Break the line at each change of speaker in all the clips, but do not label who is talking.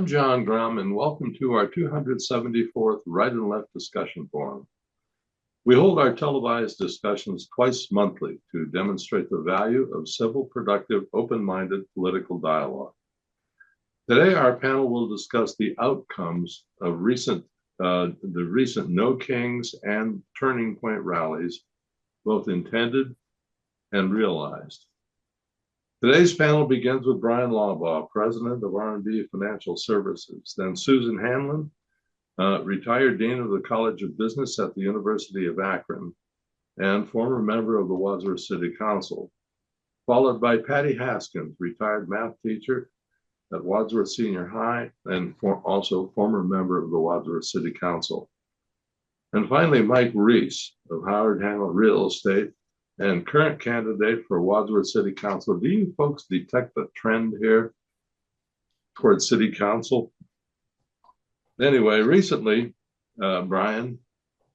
I'm John Grom, and welcome to our 274th Right and Left Discussion Forum. We hold our televised discussions twice monthly to demonstrate the value of civil, productive, open-minded political dialogue. Today, our panel will discuss the outcomes of the recent No Kings and Turning Point rallies, both intended and realized. Today's panel begins with Bryan Laubaugh, president of R&B Financial Services, then Susan Hanlon, retired dean of the College of Business at the University of Akron and former member of the Wadsworth City Council, followed by Patty Haskins, retired math teacher at Wadsworth Senior High and also former member of the Wadsworth City Council. And finally, Mike Reese of Howard Hanlon Real Estate and current candidate for Wadsworth City Council. Do you folks detect a trend here towards City Council? Anyway, recently, Bryan,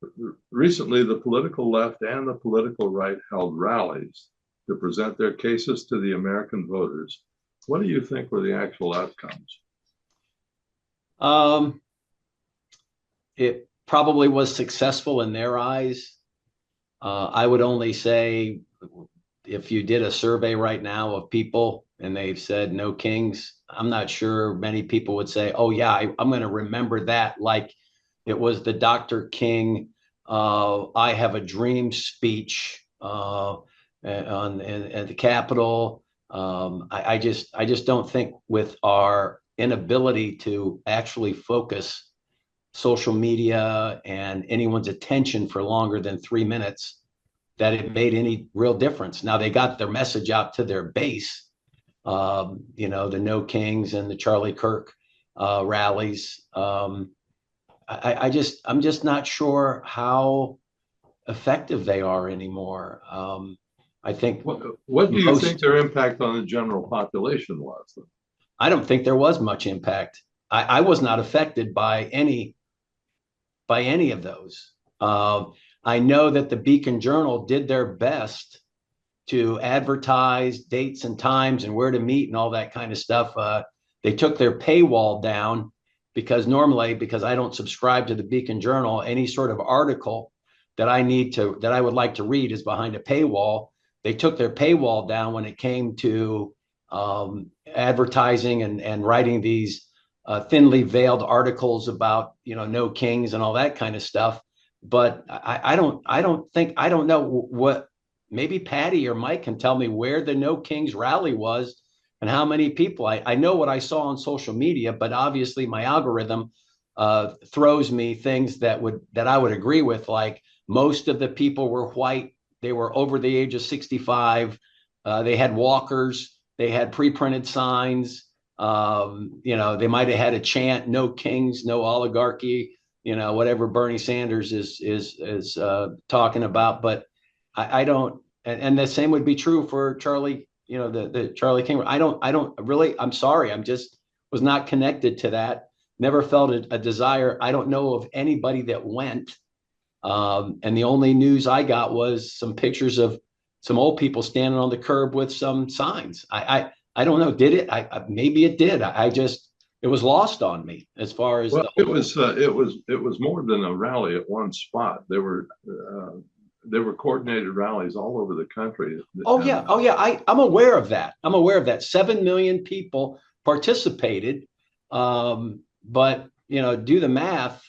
the political left and the political right held rallies to present their cases to the American voters. What do you think were the actual outcomes?
It probably was successful in their eyes. I would only say if you did a survey right now of people and they've said no kings, I'm not sure many people would say, oh yeah, I'm going to remember that like it was the Dr. King I Have a Dream speech at the Capitol. I just don't think with our inability to actually focus social media and anyone's attention for longer than 3 minutes that it made any real difference. Now they got their message out to their base, the No Kings and the Charlie Kirk rallies. I'm just not sure how effective they are anymore. I think.
What do you think their impact on the general population was?
I don't think there was much impact. I was not affected by any of those. I know that the Beacon Journal did their best to advertise dates and times and where to meet and all that kind of stuff. They took their paywall down because I don't subscribe to the Beacon Journal, any sort of article that I would like to read is behind a paywall. They took their paywall down when it came to advertising and writing these thinly veiled articles about no kings and all that kind of stuff. But I don't know what. Maybe Patty or Mike can tell me where the No Kings rally was and how many people. I know what I saw on social media, but obviously my algorithm throws me things that I would agree with. Like most of the people were white. They were over the age of 65. They had walkers. They had pre-printed signs. They might have had a chant, no kings, no oligarchy, whatever Bernie Sanders is talking about. But I don't, and the same would be true for Charlie, the Charlie King. I don't really, I'm sorry. I'm just was not connected to that. Never felt a desire. I don't know of anybody that went. And the only news I got was some pictures of some old people standing on the curb with some signs. I don't know. Did it? Maybe it did. It was lost on me as far as.
Well, it was more than a rally at one spot. There were coordinated rallies all over the country.
Oh yeah. I'm aware of that. 7 million people participated. But do the math.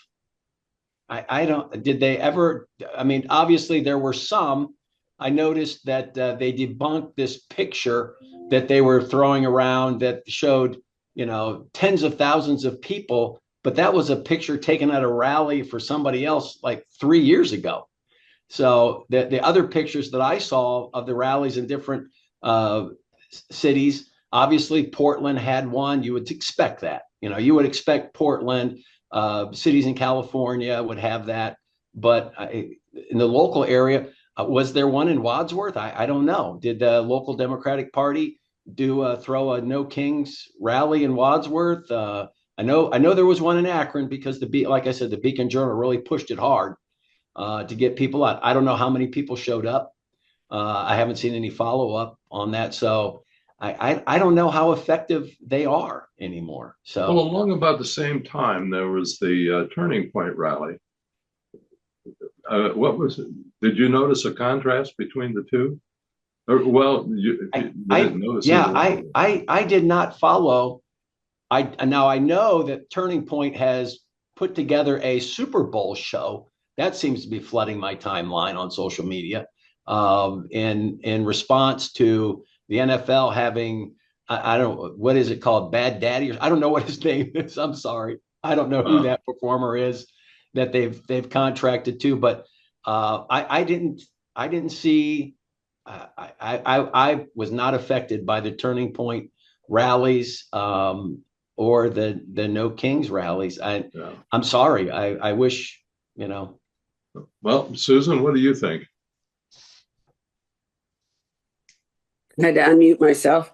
I don't. Did they ever? I mean, obviously there were some. I noticed that they debunked this picture that they were throwing around that showed, tens of thousands of people, but that was a picture taken at a rally for somebody else like 3 years ago. So the other pictures that I saw of the rallies in different cities, obviously Portland had one. You would expect that. You would expect Portland, cities in California would have that. But in the local area, was there one in Wadsworth? I don't know. Did the local Democratic Party throw a No Kings rally in Wadsworth? I know there was one in Akron because like I said, the Beacon Journal really pushed it hard to get people out. I don't know how many people showed up. I haven't seen any follow up on that. So I don't know how effective they are anymore. So,
Well, along about the same time, there was the Turning Point rally. What was it? Did you notice a contrast between the two? Or, well, you didn't notice
yeah,
either one.
I did not follow. I know that Turning Point has put together a Super Bowl show that seems to be flooding my timeline on social media, in response to the NFL having, I don't, what is it called, Bad Daddy? I don't know what his name is. I'm sorry, I don't know who that performer is that they've contracted to, but I didn't see. I was not affected by the Turning Point rallies, or the No Kings rallies.
Yeah.
I'm sorry. I wish, you know.
Well, Susan, what do you think?
I had to unmute myself.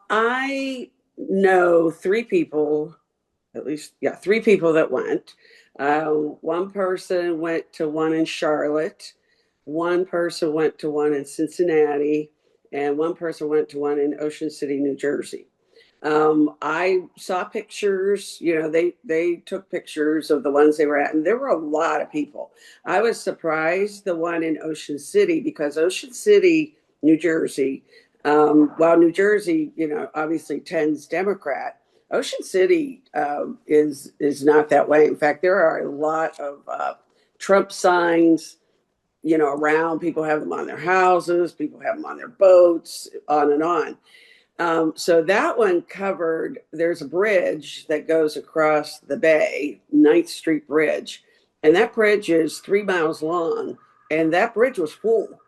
I know three people, at least, yeah, three people that went. One person went to one in Charlotte, one person went to one in Cincinnati, and one person went to one in Ocean City, New Jersey. I saw pictures, they took pictures of the ones they were at, and there were a lot of people. I was surprised the one in Ocean City, because Ocean City, New Jersey, while New Jersey, obviously tends Democrat, Ocean City is not that way. In fact, there are a lot of Trump signs, around. People have them on their houses, people have them on their boats, on and on. So that one covered, there's a bridge that goes across the bay, 9th Street Bridge, and that bridge is 3 miles long, and that bridge was full.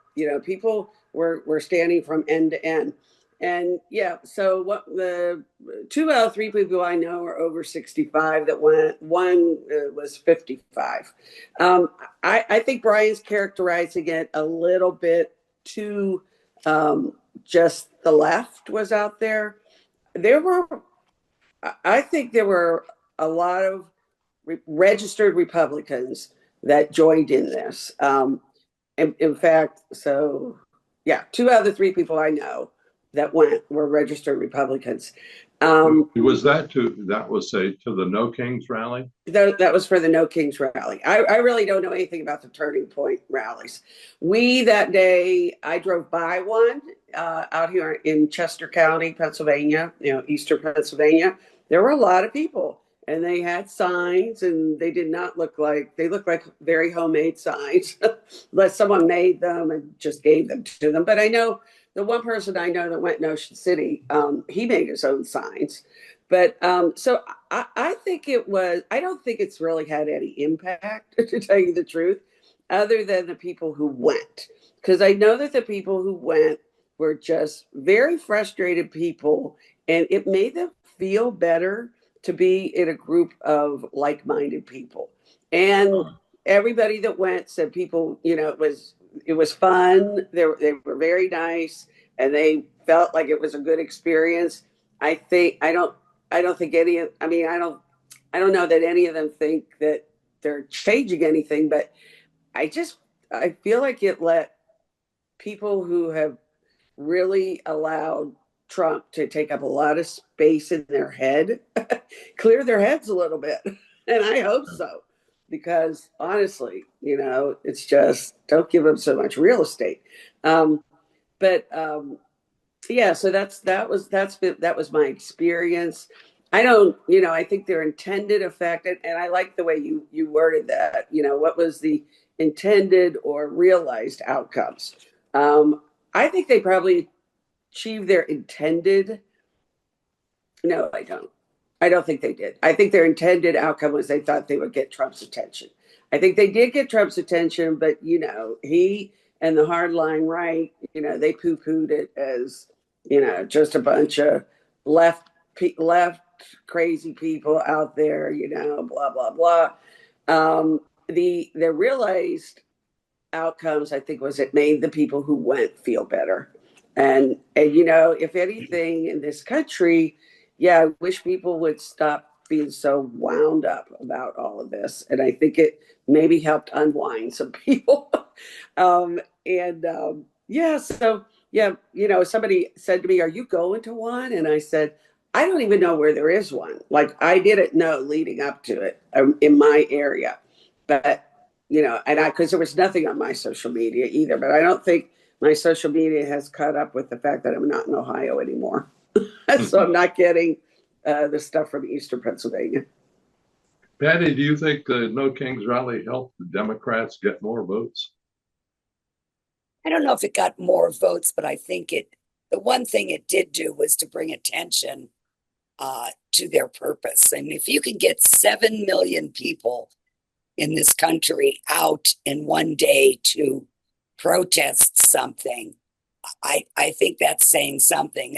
People were standing from end to end. And yeah, so what the 2 out of 3 people I know are over 65 that went. One was 55. I think Bryan's characterizing it a little bit too, just the left was out there. I think there were a lot of registered Republicans that joined in this. In fact, so yeah, 2 out of 3 people I know that went were registered Republicans.
Was that was say to the No Kings rally?
That was for the No Kings rally. I really don't know anything about the Turning Point rallies. That day, I drove by one out here in Chester County, Pennsylvania, Eastern Pennsylvania. There were a lot of people, and they had signs, and they looked like very homemade signs, unless someone made them and just gave them to them. But I know the one person I know that went in Ocean City, he made his own signs. But so I think I don't think it's really had any impact, to tell you the truth, other than the people who went. Because I know that the people who went were just very frustrated people, and it made them feel better to be in a group of like-minded people. And everybody that went said it was fun. They were very nice, and they felt like it was a good experience. I don't think I don't know that any of them think that they're changing anything, but I feel like it let people who have really allowed Trump to take up a lot of space in their head clear their heads a little bit. And I hope so, because honestly, it's just, don't give them so much real estate. But yeah, so that was my experience. I think their intended effect, and I like the way you worded that. What was the intended or realized outcomes? I think they probably achieved their intended. No, I don't. I don't think they did. I think their intended outcome was they thought they would get Trump's attention. I think they did get Trump's attention, but he and the hardline right, they poo-pooed it as, just a bunch of left crazy people out there, blah blah blah. The realized outcomes, I think, was it made the people who went feel better, and if anything in this country, yeah, I wish people would stop being so wound up about all of this, and I think it maybe helped unwind some people. Yeah, so Yeah, somebody said to me, "Are you going to one?" And I said, "I don't even know where there is one. Like I didn't know leading up to it in my area, but and because there was nothing on my social media either. But I don't think my social media has caught up with the fact that I'm not in Ohio anymore, so I'm not getting the stuff from Eastern Pennsylvania."
Patty, do you think the No Kings rally helped the Democrats get more votes?
I don't know if it got more votes, but I think the one thing it did do was to bring attention to their purpose. I mean, if you can get 7 million people in this country out in one day to protest something, I think that's saying something.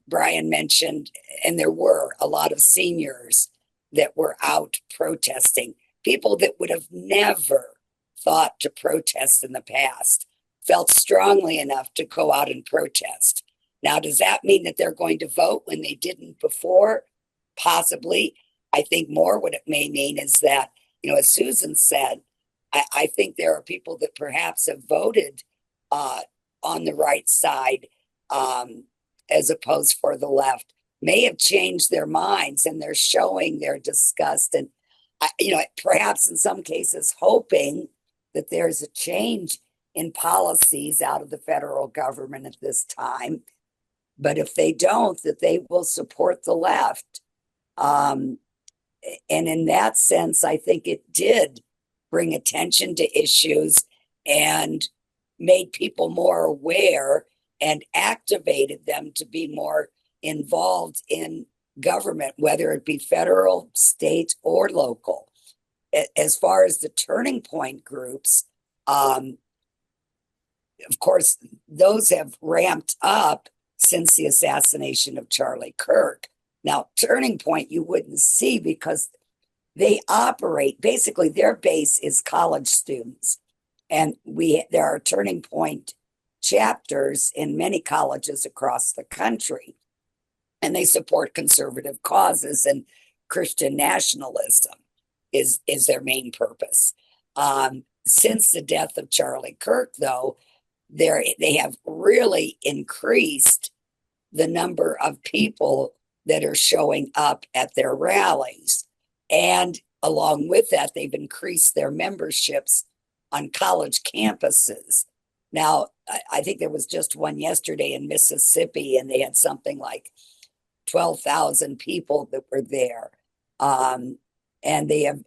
Bryan mentioned, and there were a lot of seniors that were out protesting, people that would have never thought to protest in the past, felt strongly enough to go out and protest. Now, does that mean that they're going to vote when they didn't before? Possibly. I think more what it may mean is that, as Susan said, I think there are people that perhaps have voted on the right side as opposed for the left, may have changed their minds, and they're showing their disgust and, perhaps in some cases hoping that there's a change in policies out of the federal government at this time. But if they don't, that they will support the left. And in that sense, I think it did bring attention to issues and made people more aware and activated them to be more involved in government, whether it be federal, state, or local. As far as the turning point groups, of course, those have ramped up since the assassination of Charlie Kirk. Now, Turning Point you wouldn't see because they operate, basically their base is college students. And there are Turning Point chapters in many colleges across the country. And they support conservative causes, and Christian nationalism is their main purpose. Since the death of Charlie Kirk, though, they have really increased the number of people that are showing up at their rallies. And along with that, they've increased their memberships on college campuses. Now, I think there was just one yesterday in Mississippi, and they had something like 12,000 people that were there. And they have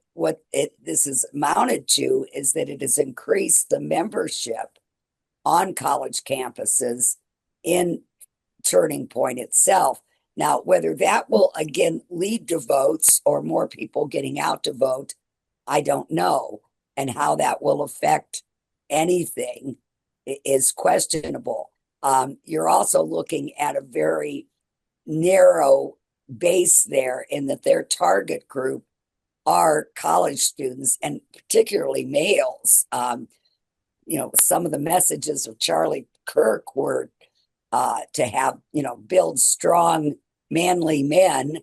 this has amounted to is that it has increased the membership on college campuses in Turning Point itself. Now, whether that will again lead to votes or more people getting out to vote, I don't know. And how that will affect anything is questionable. You're also looking at a very narrow base there in that their target group are college students and particularly males. Some of the messages of Charlie Kirk were to have, build strong, manly men.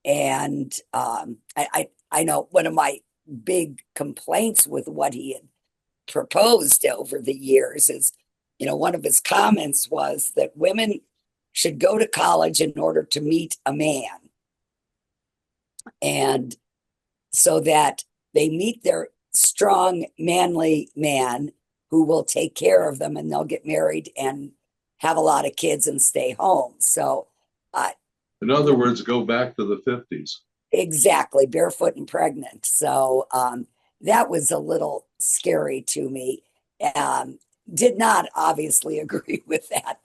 And I know one of my big complaints with what he had proposed over the years is, one of his comments was that women should go to college in order to meet a man. And so that they meet their strong, manly man who will take care of them, and they'll get married and have a lot of kids and stay home. So,
in other words, go back to the 50s.
Exactly, barefoot and pregnant. So that was a little scary to me. Did not obviously agree with that,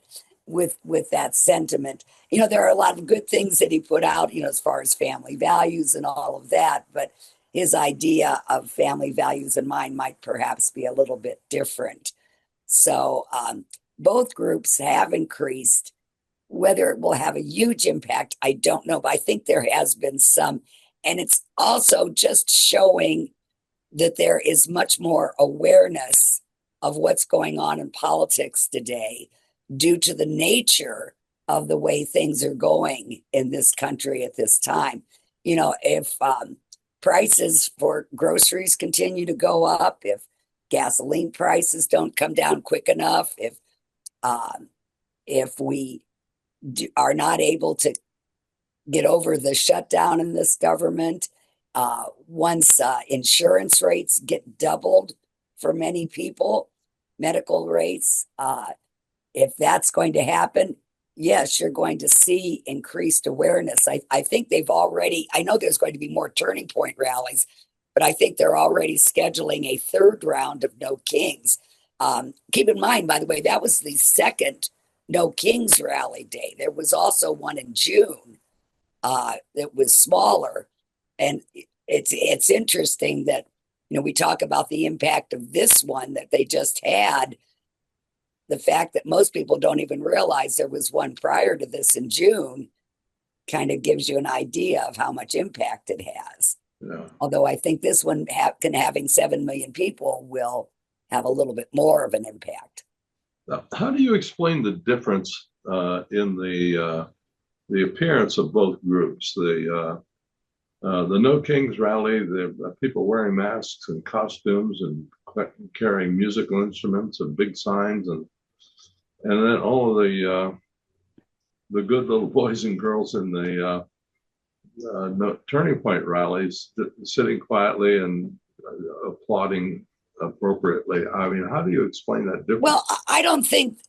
with that sentiment. There are a lot of good things that he put out, as far as family values and all of that, but his idea of family values and mine might perhaps be a little bit different. So both groups have increased. Whether it will have a huge impact, I don't know, but I think there has been some. And it's also just showing that there is much more awareness of what's going on in politics today due to the nature of the way things are going in this country at this time. If prices for groceries continue to go up, if gasoline prices don't come down quick enough, if if we are not able to get over the shutdown in this government, once insurance rates get doubled for many people, medical rates, if that's going to happen, yes, you're going to see increased awareness. I think they've already, I know there's going to be more turning point rallies, but I think they're already scheduling a third round of No Kings. Keep in mind, by the way, that was the second No Kings rally day. There was also one in June that was smaller. And it's interesting that, we talk about the impact of this one that they just had. The fact that most people don't even realize there was one prior to this in June kind of gives you an idea of how much impact it has.
Yeah.
Although I think this one having 7 million people will have a little bit more of an impact.
Now, how do you explain the difference in the appearance of both groups? The No Kings rally, the people wearing masks and costumes and carrying musical instruments and big signs, and then all of the good little boys and girls in the no, Turning Point rallies sitting quietly and applauding appropriately. I mean, how do you explain that difference?
Well, I don't think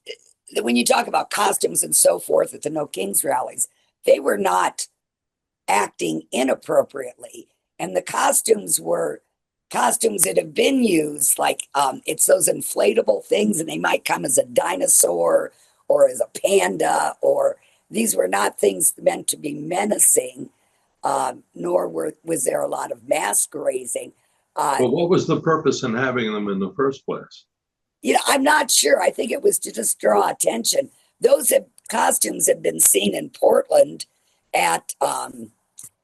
that when you talk about costumes and so forth at the No Kings rallies, they were not acting inappropriately. And the costumes were costumes that have been used, like it's those inflatable things, and they might come as a dinosaur or as a panda, or these were not things meant to be menacing, nor was there a lot of mask raising.
But what was the purpose in having them in the first place?
I'm not sure. I think it was to just draw attention. Those costumes have been seen in Portland at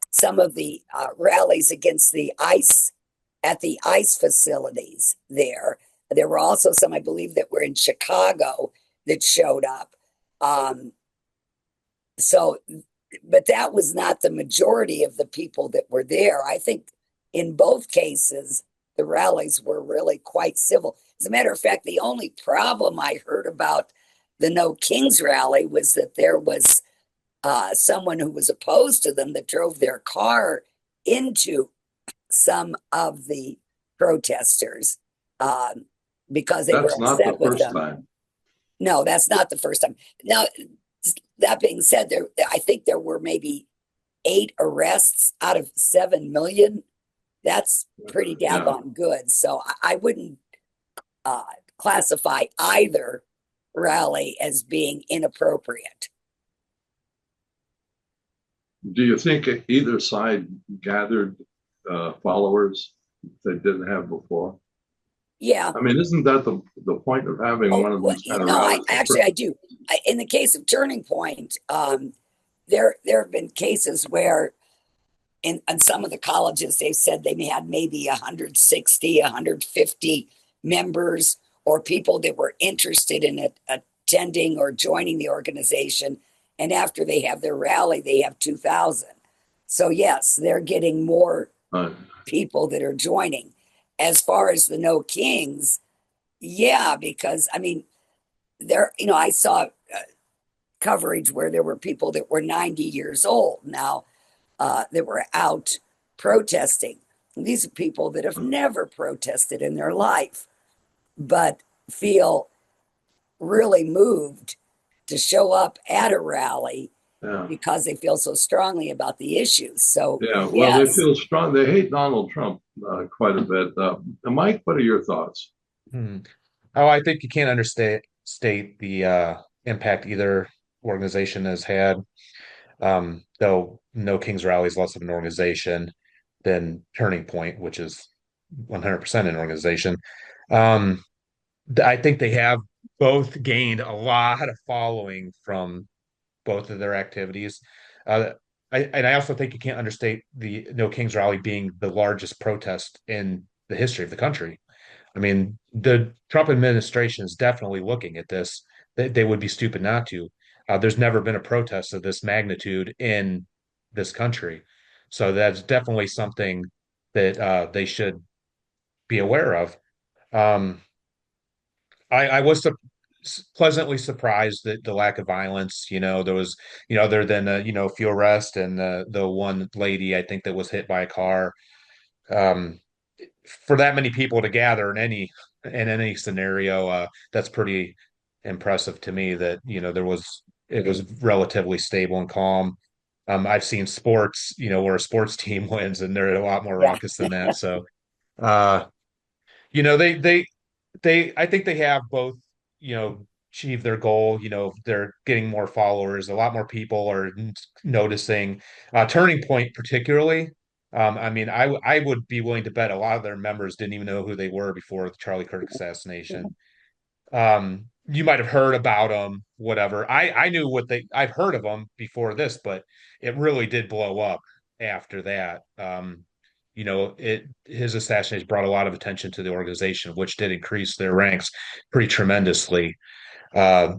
some of the rallies against the ice, at the ice facilities there. There were also some, I believe, that were in Chicago that showed up. But that was not the majority of the people that were there. I think in both cases, the rallies were really quite civil. As a matter of fact, the only problem I heard about the No Kings rally was that there was someone who was opposed to them that drove their car into some of the protesters because they were upset with them.
Time.
No, that's not the first time. Now, that being said, I think there were maybe 8 arrests out of 7 million. That's pretty daggone good. So I wouldn't classify either rally as being inappropriate.
Do you think either side gathered followers they didn't have before?
Yeah.
I mean, isn't that the point of having one of these kind of rallies?
I do. In the case of Turning Point, there have been cases where in some of the colleges, they said they had maybe 160, 150 members or people that were interested in attending or joining the organization. And after they have their rally, they have 2,000. So yes, they're getting more people that are joining. As far as the No Kings, yeah, because I mean, I saw coverage where there were people that were 90 years old now that were out protesting. These are people that have never protested in their life, but feel really moved to show up at a rally because they feel so strongly about the issues. So
They feel strong. They hate Donald Trump quite a bit. Mike, what are your thoughts?
Oh, I think you can't understate the impact either organization has had. Though No Kings Rally is less of an organization than Turning Point, which is 100% an organization. I think they have both gained a lot of following from both of their activities. I also think you can't understate the No Kings Rally being the largest protest in the history of the country. I mean, the Trump administration is definitely looking at this. They would be stupid not to. There's never been a protest of this magnitude in this country. So that's definitely something that they should be aware of. I was pleasantly surprised that the lack of violence, there was, other than a few arrests and the one lady I think that was hit by a car. Um, for that many people to gather in any scenario, that's pretty impressive to me that, it was relatively stable and calm. I've seen sports, where a sports team wins and they're a lot more
Yeah.
raucous than that. So, uh, they I think they have both, achieved their goal. They're getting more followers. A lot more people are noticing. Turning Point, particularly. I mean, I would be willing to bet a lot of their members didn't even know who they were before the Charlie Kirk assassination. You might have heard about them, whatever. I knew I've heard of them before this, but it really did blow up after that. His assassination brought a lot of attention to the organization, which did increase their ranks pretty tremendously. Uh,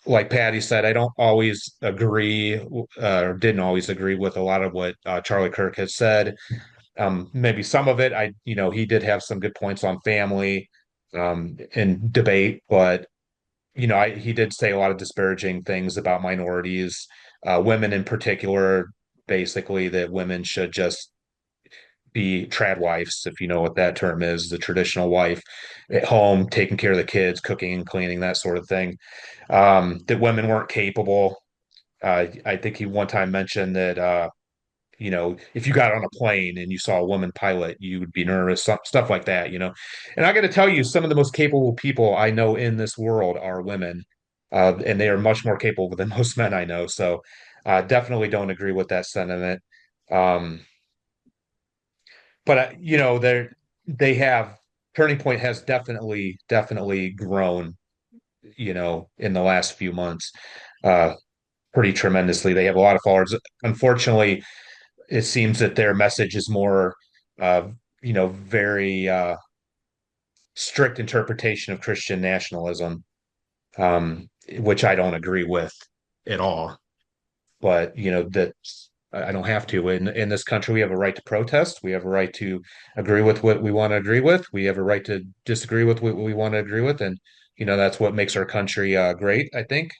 like Patty said, I don't always agree, or didn't always agree with a lot of what Charlie Kirk has said. Maybe some of it, he did have some good points on family, and debate, but he did say a lot of disparaging things about minorities, women in particular, basically that women should just be trad wives, if you know what that term is, the traditional wife at home, taking care of the kids, cooking and cleaning, that sort of thing. That women weren't capable. I think he one time mentioned that, if you got on a plane and you saw a woman pilot, you would be nervous, stuff like that. And I got to tell you, some of the most capable people I know in this world are women, and they are much more capable than most men I know. So, definitely don't agree with that sentiment. Um, but they have Turning Point has definitely grown, in the last few months, uh, pretty tremendously. They have a lot of followers. Unfortunately, it seems that their message is more, very strict interpretation of Christian nationalism, which I don't agree with at all. But that I don't have to. In this country, we have a right to protest. We have a right to agree with what we want to agree with. We have a right to disagree with what we want to agree with, and that's what makes our country great, I think.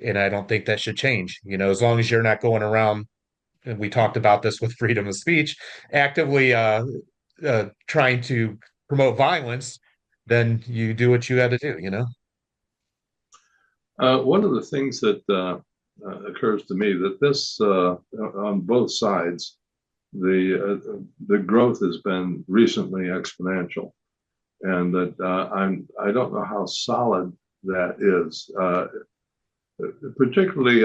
And I don't think that should change. As long as you're not going around, and we talked about this with freedom of speech, actively trying to promote violence, then you do what you got to do.
One of the things that occurs to me that this on both sides, the growth has been recently exponential, and that I don't know how solid that is, particularly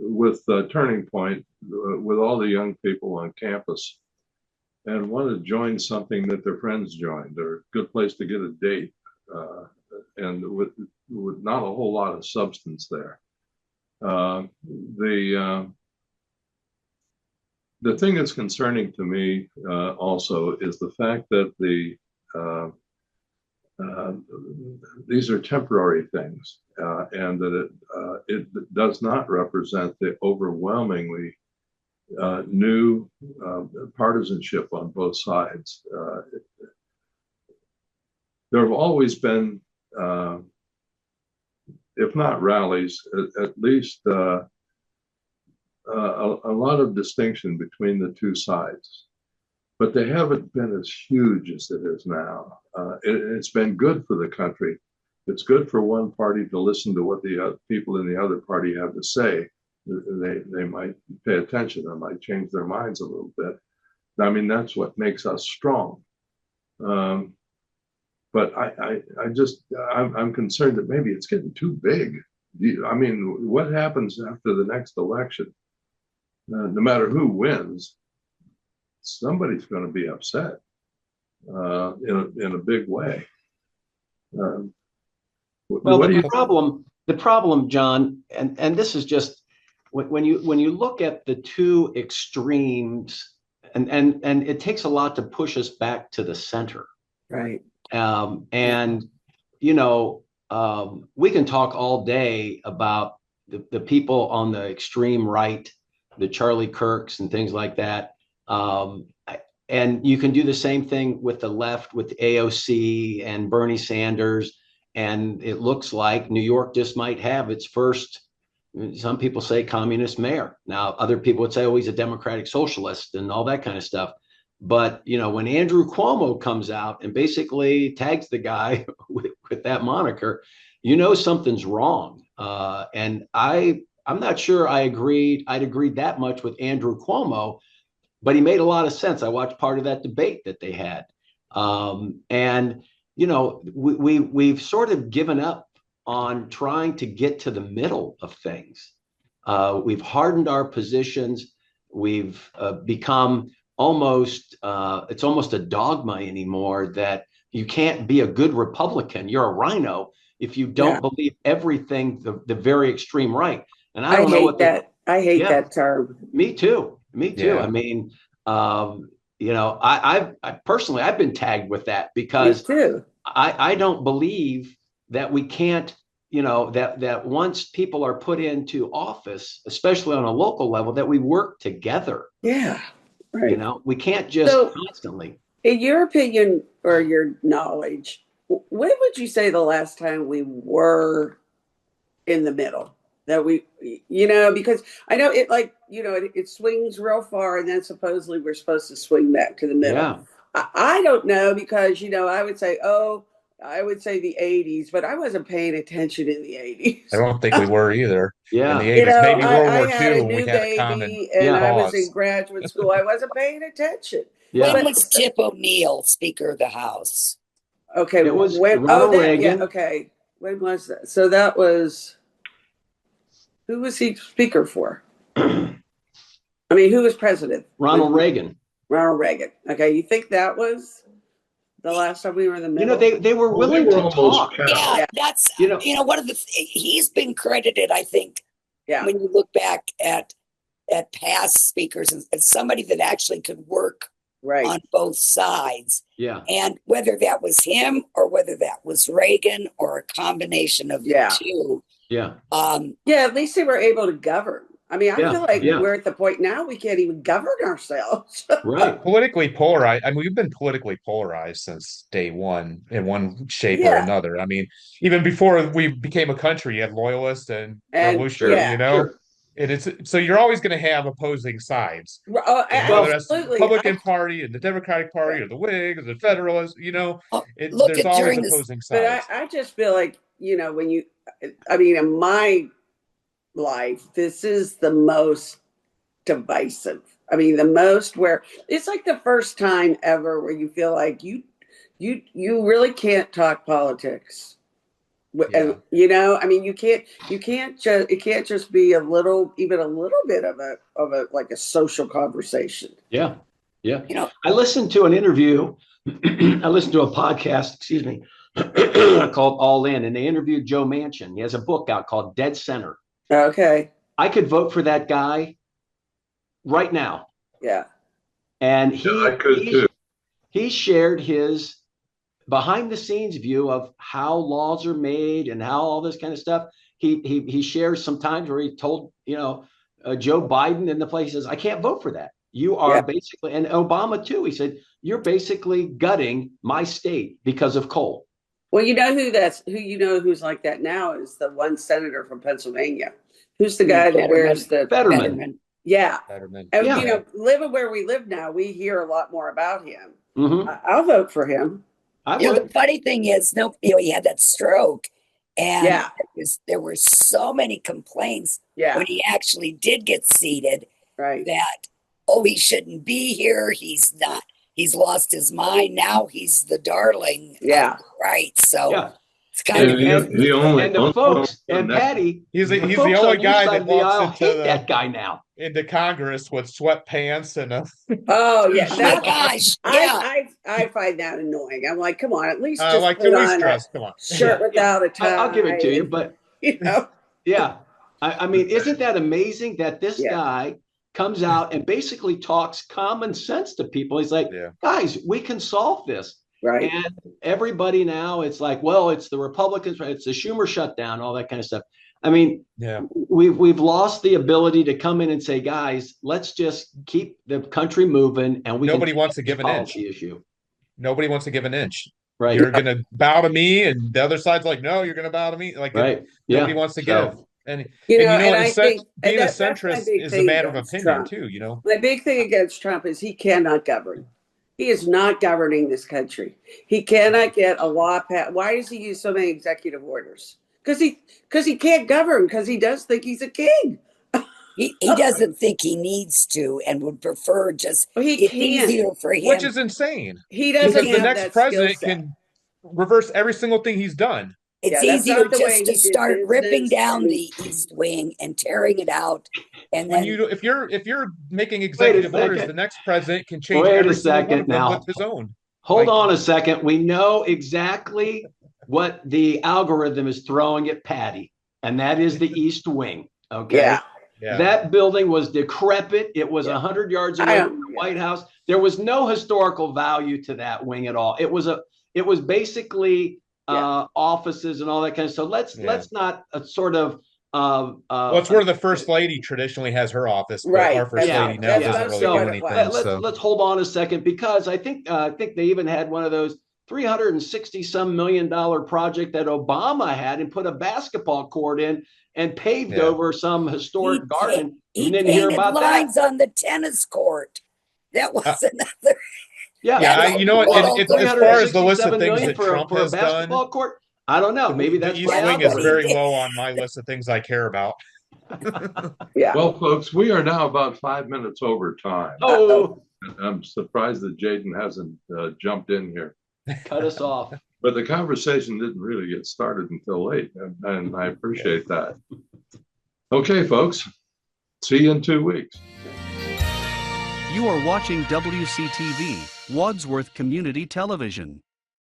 with Turning Point, with all the young people on campus, and want to join something that their friends joined, or a good place to get a date, and with not a whole lot of substance there. The thing that's concerning to me also is the fact that these are temporary things, and that it does not represent the overwhelmingly new partisanship on both sides. There have always been, if not rallies, at least a lot of distinction between the two sides, but they haven't been as huge as it is now. It's been good for the country. It's good for one party to listen to what the people in the other party have to say. They might pay attention. They might change their minds a little bit. I mean, that's what makes us strong. But I'm concerned that maybe it's getting too big. I mean, what happens after the next election? No matter who wins, somebody's going to be upset in a big way.
Well, the problem, John, and this is just when you look at the two extremes, and it takes a lot to push us back to the center,
Right.
And we can talk all day about the people on the extreme right, the Charlie Kirks and things like that. And you can do the same thing with the left, with AOC and Bernie Sanders. And it looks like New York just might have its first, some people say, communist mayor. Now, other people would say, oh, he's a democratic socialist and all that kind of stuff. But, you know, when Andrew Cuomo comes out and basically tags the guy with that moniker, you know something's wrong. And I'm not sure I'd agreed that much with Andrew Cuomo, but he made a lot of sense. I watched part of that debate that they had. And, you know, we've sort of given up on trying to get to the middle of things. We've hardened our positions. We've become it's almost a dogma anymore that you can't be a good Republican. You're a rhino if you don't believe everything the very extreme right. And I don't know what that.
I hate that term.
Me too.
Yeah.
I mean, you know, I personally, I've been tagged with that because I don't believe that we can't, you know, that once people are put into office, especially on a local level, that we work together.
Yeah. Right.
You know, we can't just constantly. In
your opinion or your knowledge, when would you say the last time we were in the middle? That we, you know, because I know it, like, you know, it swings real far and then supposedly we're supposed to swing back to the middle.
Yeah.
I don't know because, you know, I would say the 80s, but I wasn't paying attention in the 80s.
I don't think we were either.
Yeah.
In the 80s,
you know,
maybe World War
I had
II,
a new
we had
baby
a common
and I
cause.
was in graduate school. I wasn't paying attention.
When was Tip O'Neill Speaker of the House?
Okay.
It was Ronald Reagan.
Yeah, okay. When was that? So that was, who was he speaker for? I mean, who was president?
Ronald Reagan.
Ronald Reagan. Okay. You think that was the last time we were in the middle?
You know, they were willing to talk.
Yeah, that's, you know, one of the, he's been credited, I think, when you look back at past speakers as somebody that actually could work on both sides.
Yeah.
And whether that was him or whether that was Reagan or a combination of the two.
Yeah.
At least they were able to govern. I mean, I feel like we're at the point now we can't even govern ourselves.
Right.
Politically polarized. I mean, we've been politically polarized since day one in one shape or another. I mean, even before we became a country, you had loyalists and revolutionary, you know? Sure. It is, so you're always going to have opposing sides. Whether that's the Republican Party and the Democratic Party or the Whigs or the Federalists, you know, there's always opposing sides.
But I just feel like, you know, in my life, this is the most divisive. I mean, the most where it's like the first time ever where you feel like you really can't talk politics. And, you know, I mean, it can't just be even a little bit of a like a social conversation.
Yeah. Yeah. You know, I listened to an interview. I listened to a podcast, excuse me, called All In, and they interviewed Joe Manchin. He has a book out called Dead Center.
Okay.
I could vote for that guy right now.
Yeah.
And
I could too.
He shared his behind the scenes view of how laws are made and how all this kind of stuff. He shares some times where he told, you know, Joe Biden in the place, he says, I can't vote for that. You are basically, and Obama too, he said, you're basically gutting my state because of coal.
Well, you know who's like that now is the one senator from Pennsylvania. Who's the guy that wears the
Fetterman?
Yeah.
Fetterman.
And you know, living where we live now, we hear a lot more about him.
Mm-hmm.
I'll vote for him.
The funny thing is, he had that stroke, and there were so many complaints when he actually did get seated that, he shouldn't be here. He's not. He's lost his mind. Now he's the darling. Right. So it's kind of
the folks and Patty.
He's the only guy that walks into
that guy now
into Congress with sweatpants and a.
Oh yeah,
my gosh!
I find that annoying. I'm like, come on, at least just
like
put
the
on
dress. Come on,
shirt without a tie.
I'll give it to you, but
you know,
I mean, isn't that amazing that this guy comes out and basically talks common sense to people? He's like, guys, we can solve this.
Right.
And everybody now, it's like, well, it's the Republicans, right? It's the Schumer shutdown, all that kind of stuff. I mean, we've lost the ability to come in and say, guys, let's just keep the country moving, and nobody
wants to give an inch.
Issue.
Nobody wants to give an inch.
Right.
You're going to bow to me, and the other side's like, no, you're going to bow to me. Like,
Right.
nobody
Yeah.
wants to
So-
give. And
And
what,
I think
being a
that's my
centrist
big
is a
thing
matter of
against
opinion
Trump.
too.
My big thing against Trump is he cannot govern. He is not governing this country. He cannot get a law passed. Why does he use so many executive orders? Because he can't govern, because he does think he's a king.
He doesn't think he needs to, and would prefer just
Well, he
it's
can't.
easier for him.
Which is insane.
He doesn't
Because the
have
next
that
president
skill set.
can reverse every single thing he's done.
It's
Yeah, that's
easier
not the way
just
he
to
did
start ripping
business.
down the East Wing and tearing it out, and
When
then
you if you're making executive orders,
second.
the next president can change
Wait a
every single one
second
of them
now.
with his own.
Hold
Like-
on a second. We know exactly what the algorithm is throwing at Patty, and that is the East Wing. Okay.
Yeah.
Yeah.
That building was decrepit. It was
Yeah.
100 yards
I
away
don't-
from the
yeah.
White House. There was no historical value to that wing at all. It was basically offices and all that kind of stuff. Let's not sort of
Well, it's where the first lady traditionally has her office, but
Right.
our first
Yeah.
lady now
That's
doesn't really
mostly
do
what it was.
anything.
let's
So
let's hold on a second, because I think they even had one of those $360-some million project that Obama had and put a basketball court in and paved
Yeah.
over some historic garden.
he
You didn't hear
painted
about that.
lines on the tennis court. That was another.
Yeah,
yeah,
That's
you know,
well,
as far as the list of
367
things
million
that
for
Trump
a
has done,
basketball court. I don't know. Maybe
the
that's
East
my
Wing is
algorithm.
very low on my list of things I care about.
Yeah.
Well, folks, we are now about 5 minutes over time.
Oh,
I'm surprised that Jaden hasn't jumped in here.
cut us off.
But the conversation didn't really get started until late, and I appreciate that. Okay, folks, see you in 2 weeks.
You are watching WCTV, Wadsworth Community Television.